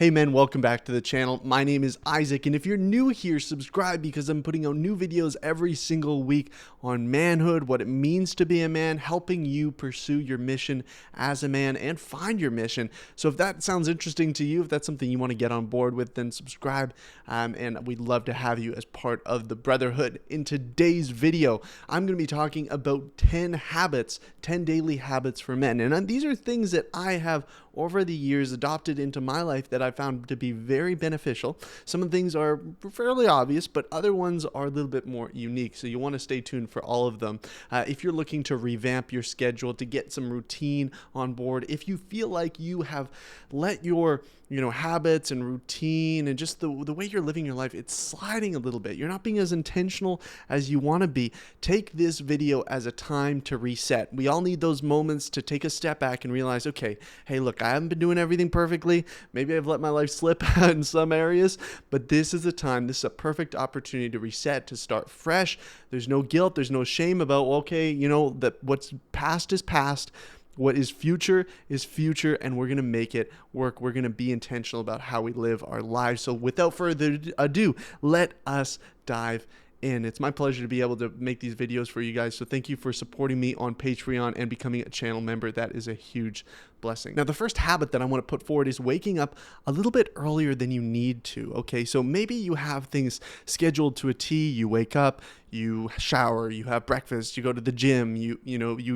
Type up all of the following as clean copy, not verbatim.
Hey men, welcome back to the channel. My name is Isaac, and if you're new here, subscribe because I'm putting out new videos every single week on manhood, what it means to be a man, helping you pursue your mission as a man and find your mission. So if that sounds interesting to you, if that's something you want to get on board with, then subscribe, and we'd love to have you as part of the brotherhood. In today's video, I'm going to be talking about 10 habits, 10 daily habits for men. And these are things that I have over the years adopted into my life that I found to be very beneficial. Some of the things are fairly obvious, but other ones are a little bit more unique. So you want to stay tuned for all of them. If you're looking to revamp your schedule, to get some routine on board, if you feel like you have let your habits and routine and just the way you're living your life, it's sliding a little bit. You're not being as intentional as you want to be. Take this video as a time to reset. We all need those moments to take a step back and realize, okay, hey, look, I haven't been doing everything perfectly. Maybe I've let my life slip in some areas, but this is a time, this is a perfect opportunity to reset, to start fresh. There's no guilt. There's no shame about, okay, that what's past is past. What is future, and we're going to make it work. We're going to be intentional about how we live our lives. So without further ado, let us dive in. It's my pleasure to be able to make these videos for you guys. So thank you for supporting me on Patreon and becoming a channel member. That is a huge blessing. Now, the first habit that I want to put forward is waking up a little bit earlier than you need to. Okay, so maybe you have things scheduled to a T. You wake up, you shower, you have breakfast, you go to the gym, you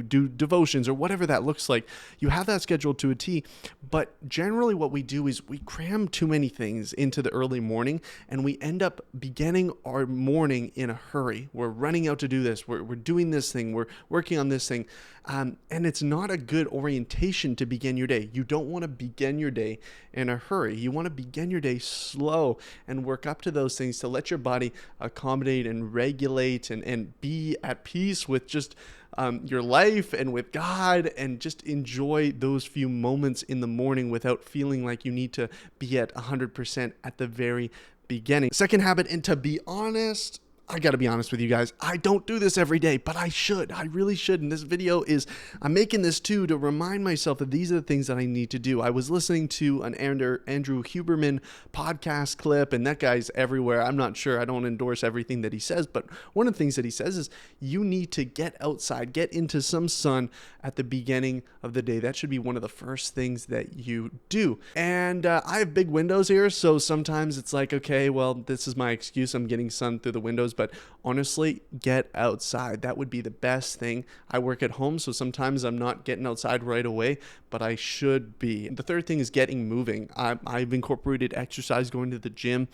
do devotions or whatever that looks like. You have that scheduled to a T, but generally what we do is we cram too many things into the early morning and we end up beginning our morning in a hurry. We're running out to do this. We're doing this thing. We're working on this thing. And it's not a good orientation to begin your day. You don't want to begin your day in a hurry. You want to begin your day slow and work up to those things to let your body accommodate and regulate and be at peace with just your life and with God, and just enjoy those few moments in the morning without feeling like you need to be at 100% at the very beginning. Second habit, and to be honest, I gotta be honest with you guys, I don't do this every day, but I should. I really should. And this video is, I'm making this too to remind myself that these are the things that I need to do. I was listening to an Andrew Huberman podcast clip, and that guy's everywhere. I'm not sure. I don't endorse everything that he says, but one of the things that he says is you need to get outside, get into some sun at the beginning of the day. That should be one of the first things that you do. And I have big windows here, so sometimes it's like, okay, well, this is my excuse. I'm getting sun through the windows. But honestly, get outside. That would be the best thing. I work at home, so sometimes I'm not getting outside right away, but I should be. The third thing is getting moving. I've incorporated exercise, going to the gym.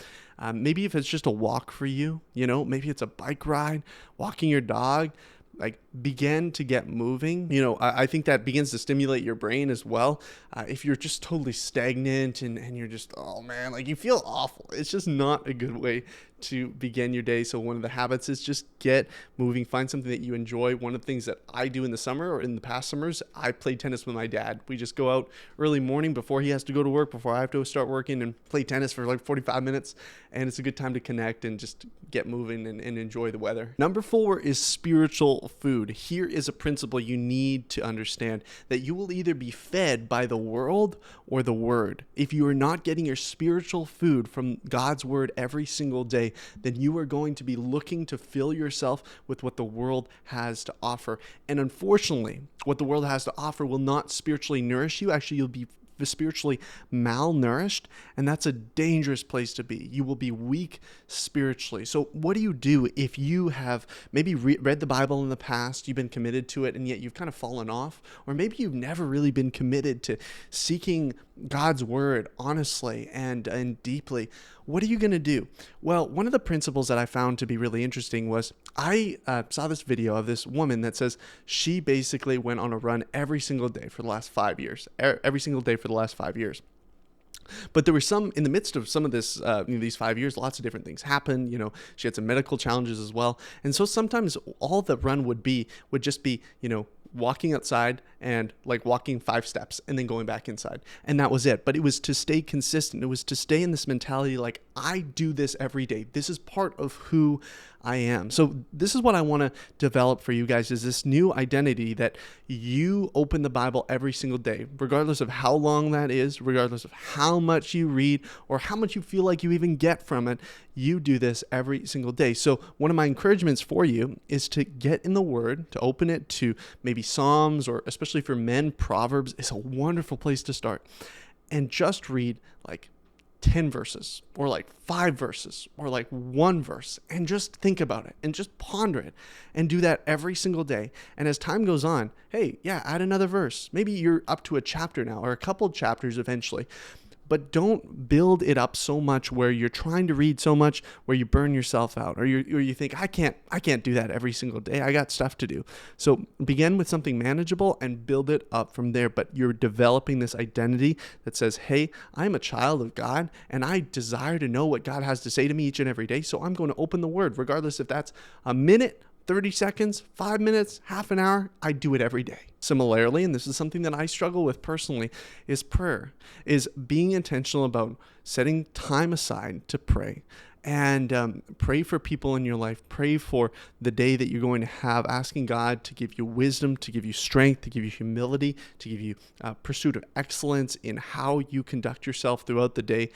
Maybe if it's just a walk for you, maybe it's a bike ride, walking your dog. Like, begin to get moving. I think that begins to stimulate your brain as well. If you're just totally stagnant and you're just, oh man, like you feel awful. It's just not a good way to begin your day. So one of the habits is just get moving, find something that you enjoy. One of the things that I do in the summer, or in the past summers, I play tennis with my dad. We just go out early morning before he has to go to work, before I have to start working, and play tennis for like 45 minutes. And it's a good time to connect and just get moving and enjoy the weather. Number 4 is spiritual food. Here is a principle you need to understand, that you will either be fed by the world or the word. If you are not getting your spiritual food from God's word every single day, then you are going to be looking to fill yourself with what the world has to offer. And unfortunately, what the world has to offer will not spiritually nourish you. Actually, you'll be spiritually malnourished, and that's a dangerous place to be. You will be weak spiritually. So what do you do if you have maybe read the Bible in the past, you've been committed to it, and yet you've kind of fallen off? Or maybe you've never really been committed to seeking God's word honestly and deeply. What are you going to do? Well, one of the principles that I found to be really interesting was I saw this video of this woman that says she basically went on a run every single day for the last 5 years, every single day for the last 5 years. But there were some, in the midst of some of this, these 5 years, lots of different things happened. She had some medical challenges as well. And so sometimes all the run would just be, walking outside and like walking 5 steps and then going back inside. And that was it. But it was to stay consistent. It was to stay in this mentality like, I do this every day. This is part of who I am. So this is what I want to develop for you guys, is this new identity that you open the Bible every single day, regardless of how long that is, regardless of how much you read or how much you feel like you even get from it. You do this every single day. So one of my encouragements for you is to get in the Word, to open it to maybe Psalms, or especially for men, Proverbs is a wonderful place to start. And just read like 10 verses or like 5 verses or like 1 verse, and just think about it and just ponder it, and do that every single day. And as time goes on, hey, yeah, add another verse. Maybe you're up to a chapter now, or a couple chapters eventually. But don't build it up so much where you're trying to read so much where you burn yourself out, or you think, I can't do that every single day. I got stuff to do. So begin with something manageable and build it up from there. But you're developing this identity that says, hey, I'm a child of God and I desire to know what God has to say to me each and every day. So I'm going to open the Word, regardless if that's a minute, 30 seconds, 5 minutes, half an hour. I do it every day. Similarly, and this is something that I struggle with personally, is prayer, is being intentional about setting time aside to pray. And pray for people in your life. Pray for the day that you're going to have, asking God to give you wisdom, to give you strength, to give you humility, to give you pursuit of excellence in how you conduct yourself throughout the day.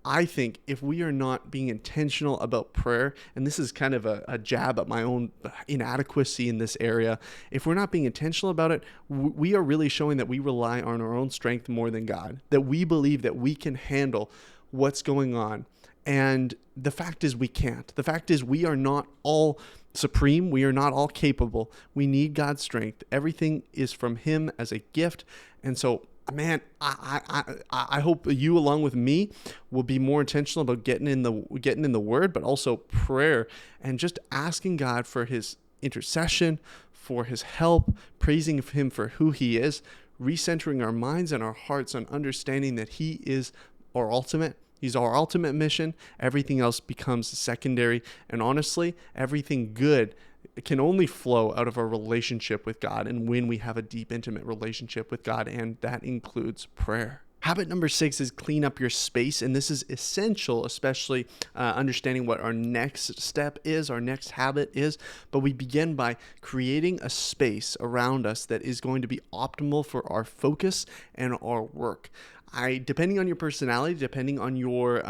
I think if we are not being intentional about prayer, and this is kind of a jab at my own inadequacy in this area, if we're not being intentional about it, we are really showing that we rely on our own strength more than God, that we believe that we can handle what's going on. And the fact is we can't. The fact is we are not all supreme. We are not all capable. We need God's strength. Everything is from Him as a gift. And so, man, I hope you, along with me, will be more intentional about getting in the Word, but also prayer, and just asking God for His intercession, for His help, praising Him for who He is, recentering our minds and our hearts on understanding that He is our ultimate. He's our ultimate mission. Everything else becomes secondary. And honestly, everything good can only flow out of our relationship with God, and when we have a deep, intimate relationship with God, and that includes prayer. Habit number 6 is clean up your space, and this is essential, especially understanding what our next step is, our next habit is. But we begin by creating a space around us that is going to be optimal for our focus and our work. Depending on your personality, depending on your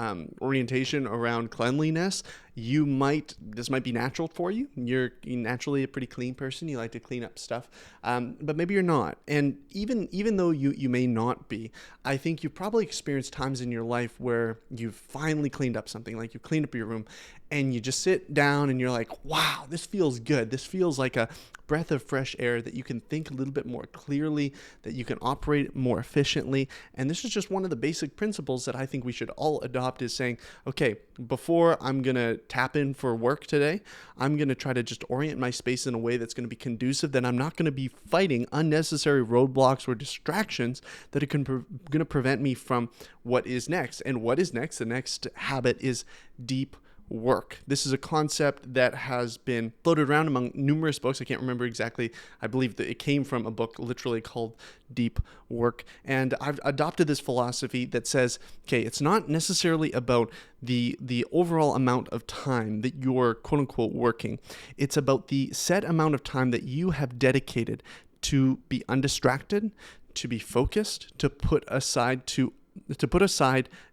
orientation around cleanliness, this might be natural for you. You're naturally a pretty clean person. You like to clean up stuff, but maybe you're not. And even though you may not be, I think you've probably experienced times in your life where you've finally cleaned up something, like you cleaned up your room, and you just sit down and you're like, wow, this feels good. This feels like a breath of fresh air, that you can think a little bit more clearly, that you can operate more efficiently. And this is just one of the basic principles that I think we should all adopt, is saying, okay, before I'm going to tap in for work today, I'm going to try to just orient my space in a way that's going to be conducive, that I'm not going to be fighting unnecessary roadblocks or distractions that are going to prevent me from what is next. And what is next? The next habit is deep work. This is a concept that has been floated around among numerous books. I can't remember exactly. I believe that it came from a book literally called Deep Work. And I've adopted this philosophy that says, okay, it's not necessarily about the overall amount of time that you're quote unquote working. It's about the set amount of time that you have dedicated to be undistracted, to be focused, to put aside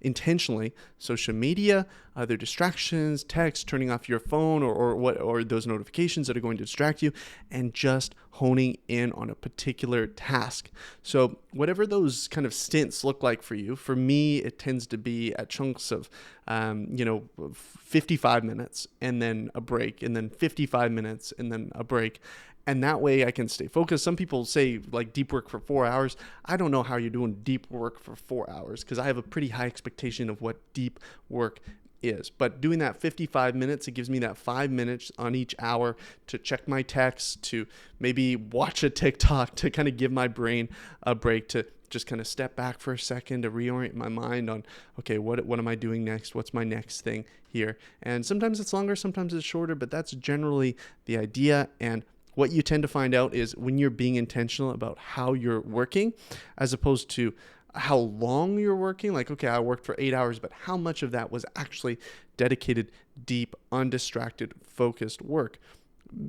intentionally social media, other distractions, text, turning off your phone or those notifications that are going to distract you, and just honing in on a particular task. So whatever those kind of stints look like for you, for me, it tends to be at chunks of 55 minutes and then a break, and then 55 minutes and then a break. And that way I can stay focused. Some people say like deep work for 4 hours. I don't know how you're doing deep work for 4 hours, because I have a pretty high expectation of what deep work is. But doing that 55 minutes, it gives me that 5 minutes on each hour to check my text, to maybe watch a TikTok, to kind of give my brain a break, to just kind of step back for a second, to reorient my mind on, okay, what am I doing next? What's my next thing here? And sometimes it's longer, sometimes it's shorter, but that's generally the idea. And what you tend to find out is when you're being intentional about how you're working, as opposed to how long you're working, like, okay, I worked for 8 hours, but how much of that was actually dedicated, deep, undistracted, focused work?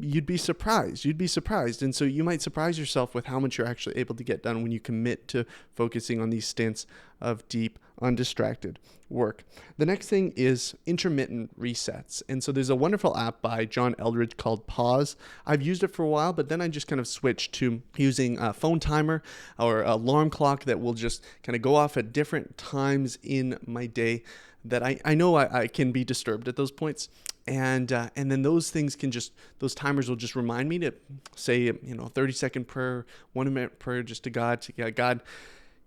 You'd be surprised. And so you might surprise yourself with how much you're actually able to get done when you commit to focusing on these stints of deep, undistracted work. The next thing is intermittent resets. And so there's a wonderful app by John Eldredge called Pause. I've used it for a while, but then I just kind of switched to using a phone timer or alarm clock that will just kind of go off at different times in my day that I know I can be disturbed at those points. And then those timers will just remind me to say, 30-second prayer, 1-minute prayer just to God, God,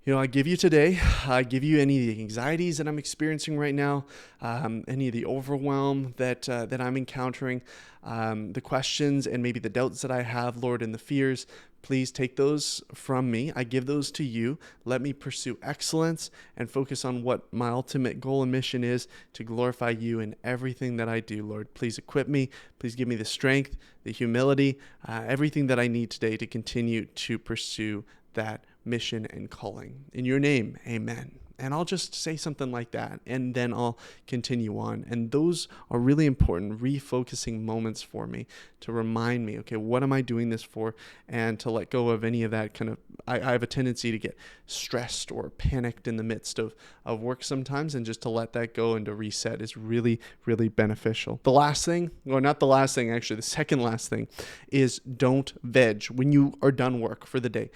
I give you today. I give you any of the anxieties that I'm experiencing right now, any of the overwhelm that I'm encountering, the questions and maybe the doubts that I have, Lord, and the fears. Please take those from me. I give those to you. Let me pursue excellence and focus on what my ultimate goal and mission is, to glorify you in everything that I do, Lord. Please equip me. Please give me the strength, the humility, everything that I need today to continue to pursue that mission and calling. In your name, amen. And I'll just say something like that, and then I'll continue on. And those are really important refocusing moments for me to remind me, okay, what am I doing this for? And to let go of any of that kind of, I have a tendency to get stressed or panicked in the midst of work sometimes, and just to let that go and to reset is really, really beneficial. The last thing, or not the last thing, actually, the second last thing is don't veg when you are done work for the day.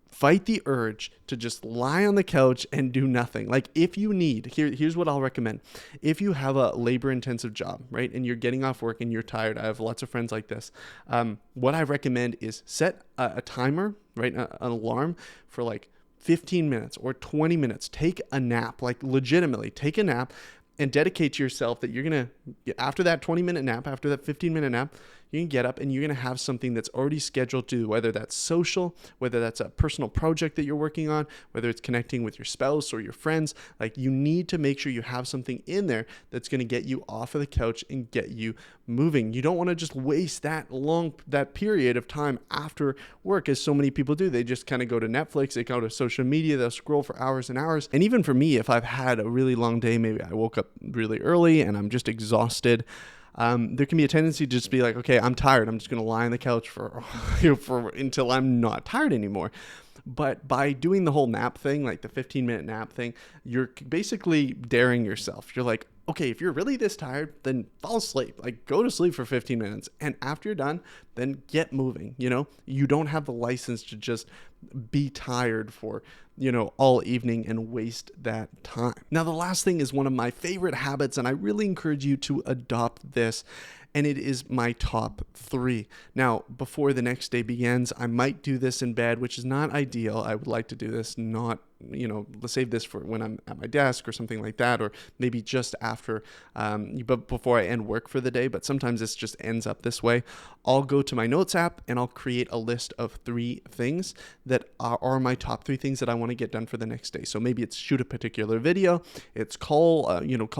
Fight the urge to just lie on the couch and do nothing. Like, if you need, here's what I'll recommend. If you have a labor-intensive job, right, and you're getting off work and you're tired, I have lots of friends like this. What I recommend is set a timer, right, an alarm for like 15 minutes or 20 minutes. Take a nap, like legitimately take a nap, and dedicate to yourself that you're going to, after that 20-minute nap, after that 15-minute nap, you can get up and you're going to have something that's already scheduled to do, whether that's social, whether that's a personal project that you're working on, whether it's connecting with your spouse or your friends. Like, you need to make sure you have something in there that's going to get you off of the couch and get you moving. You don't want to just waste that period of time after work, as so many people do. They just kind of go to Netflix, they go to social media, they'll scroll for hours and hours. And even for me, if I've had a really long day, maybe I woke up really early and I'm just exhausted, there can be a tendency to just be like, okay, I'm tired, I'm just going to lie on the couch for until I'm not tired anymore. But by doing the whole nap thing, like the 15-minute nap thing, you're basically daring yourself. You're like, okay, if you're really this tired, then fall asleep. Like, go to sleep for 15 minutes. And after you're done, then get moving. You don't have the license to just be tired for, all evening and waste that time. Now, the last thing is one of my favorite habits, and I really encourage you to adopt this. And it is my top 3. Now, before the next day begins, I might do this in bed, which is not ideal. I would like to do this not, save this for when I'm at my desk or something like that, or maybe just after, but before I end work for the day. But sometimes this just ends up this way. I'll go to my notes app and I'll create a list of 3 things that are my top 3 things that I want to get done for the next day. So maybe it's shoot a particular video, it's call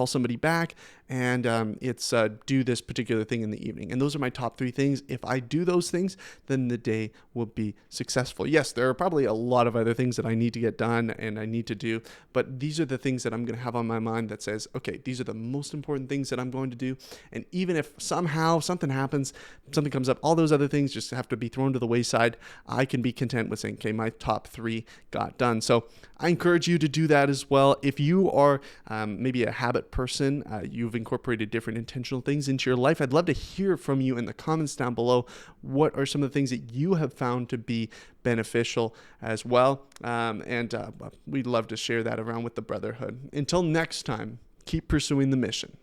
somebody back, and it's do this particular thing in the evening. And those are my top 3 things. If I do those things, then the day will be successful. Yes, there are probably a lot of other things that I need to get done and I need to do, but these are the things that I'm going to have on my mind that says, okay, these are the most important things that I'm going to do. And even if somehow something happens, something comes up, all those other things just have to be thrown to the wayside, I can be content with saying, okay, my top 3 got done. So I encourage you to do that as well. If you are maybe a habit person, you've incorporated different intentional things into your life, I'd love to hear from you in the comments down below. What are some of the things that you have found to be beneficial as well? And we'd love to share that around with the brotherhood. Until next time, keep pursuing the mission.